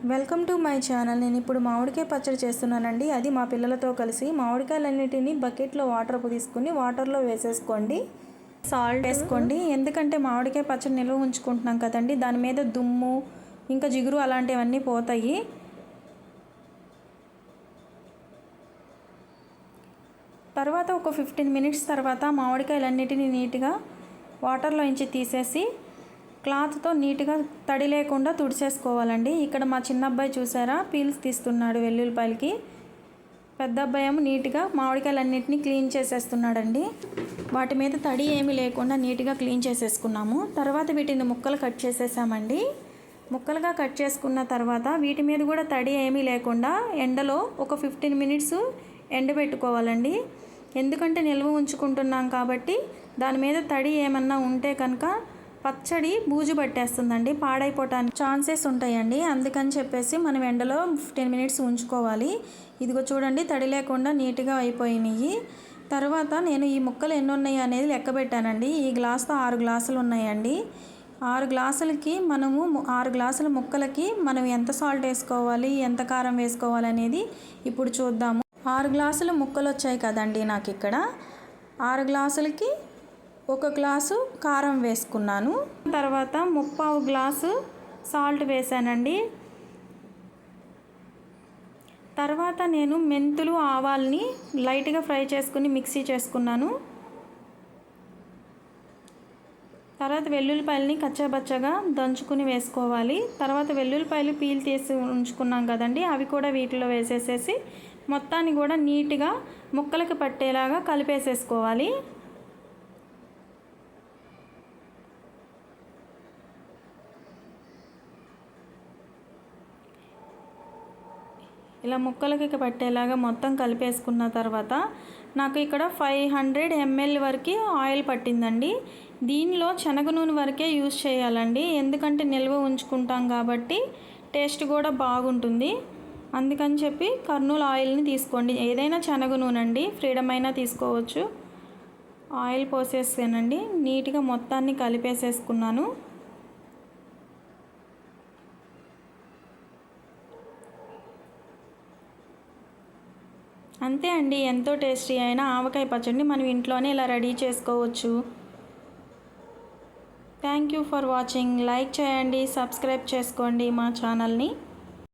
Welcome to my channel. నేను ఇప్పుడు మామిడికాయ పచ్చడి చేస్తున్నానండి. అది మా పిల్లలతో కలిసి మామిడికాయలన్నిటిని బకెట్లో వాటర్ తీసుకుని వాటర్లో వేసేసుకోండి. సాల్ట్ వేసుకోండి. ఎందుకంటే మామిడికాయ పచ్చడి నిల్వ ఉంచుకుంటున్నాం కదండి, దాని మీద దుమ్ము ఇంకా జిగురు అలాంటివన్నీ పోతాయి. తర్వాత ఒక 15 మినిట్స్ తర్వాత మామిడికాయలన్నిటిని నీట్గా వాటర్లో నుంచి తీసేసి క్లాత్తో నీట్గా తడి లేకుండా తుడిచేసుకోవాలండి. ఇక్కడ మా చిన్న అబ్బాయి చూసారా, పీల్స్ తీస్తున్నాడు వెల్లుల్లిపాయలకి. పెద్ద అబ్బాయి ఏమో నీట్గా మామిడికాయలన్నింటినీ క్లీన్ చేసేస్తున్నాడండి. వాటి మీద తడి ఏమీ లేకుండా నీట్గా క్లీన్ చేసేసుకున్నాము. తర్వాత వీటిని ముక్కలు కట్ చేసేసామండి. ముక్కలుగా కట్ చేసుకున్న తర్వాత వీటి మీద కూడా తడి ఏమీ లేకుండా ఎండలో ఒక 15 మినిట్స్ ఎండబెట్టుకోవాలండి. ఎందుకంటే నిల్వ ఉంచుకుంటున్నాం కాబట్టి దాని మీద తడి ఏమన్నా ఉంటే కనుక పచ్చడి బూజు పట్టేస్తుందండి, పాడైపోవటానికి ఛాన్సెస్ ఉంటాయండి. అందుకని చెప్పేసి మనం ఎండలో 15 మినిట్స్ ఉంచుకోవాలి. ఇదిగో చూడండి, తడి లేకుండా నీట్గా అయిపోయినాయి. తర్వాత నేను ఈ ముక్కలు ఎన్ని ఉన్నాయి అనేది లెక్క పెట్టానండి. ఈ గ్లాస్తో 6 గ్లాసులు ఉన్నాయండి. 6 గ్లాసులకి మనము 6 గ్లాసుల ముక్కలకి మనం ఎంత సాల్ట్ వేసుకోవాలి, ఎంత కారం వేసుకోవాలి అనేది ఇప్పుడు చూద్దాము. 6 గ్లాసుల ముక్కలు వచ్చాయి కదండి నాకు ఇక్కడ. 6 గ్లాసులకి 1 గ్లాసు కారం వేసుకున్నాను. తర్వాత 3/4 గ్లాసు సాల్ట్ వేసానండి. తర్వాత నేను మెంతులు ఆవాల్ని లైట్గా ఫ్రై చేసుకుని మిక్సీ చేసుకున్నాను. తర్వాత వెల్లుల్లిపాయలని కచ్చాబచ్చగా దంచుకుని వేసుకోవాలి. తర్వాత వెల్లుల్లిపాయలు పీల్ తీసి ఉంచుకున్నాం కదండి, అవి కూడా వీటిలో వేసేసేసి మొత్తాన్ని కూడా నీట్గా ముక్కలకి పట్టేలాగా కలిపేసేసుకోవాలి. ఇలా ముక్కలకి పట్టేలాగా మొత్తం కలిపేసుకున్న తర్వాత నాకు ఇక్కడ 500 ml వరకు ఆయిల్ పట్టిందండి. దీనిలో శనగ నూనె వరకే యూజ్ చేయాలండి, ఎందుకంటే నిల్వ ఉంచుకుంటాం కాబట్టి టేస్ట్ కూడా బాగుంటుంది. అందుకని చెప్పి కర్నూలు ఆయిల్ని తీసుకోండి. ఏదైనా శనగ నూనె అండి, ఫ్రీడమ్ అయినా తీసుకోవచ్చు. ఆయిల్ పోసేసానండి, నీట్గా మొత్తాన్ని కలిపేసేసుకున్నాను. అంతే అండి, ఎంతో టేస్టీ అయిన ఆవకాయ పచ్చడిని మనం ఇంట్లోనే ఇలా రెడీ చేసుకోవచ్చు. Thank you for watching. Like చేయండి, సబ్స్క్రైబ్ చేసుకోండి మా ఛానల్ని.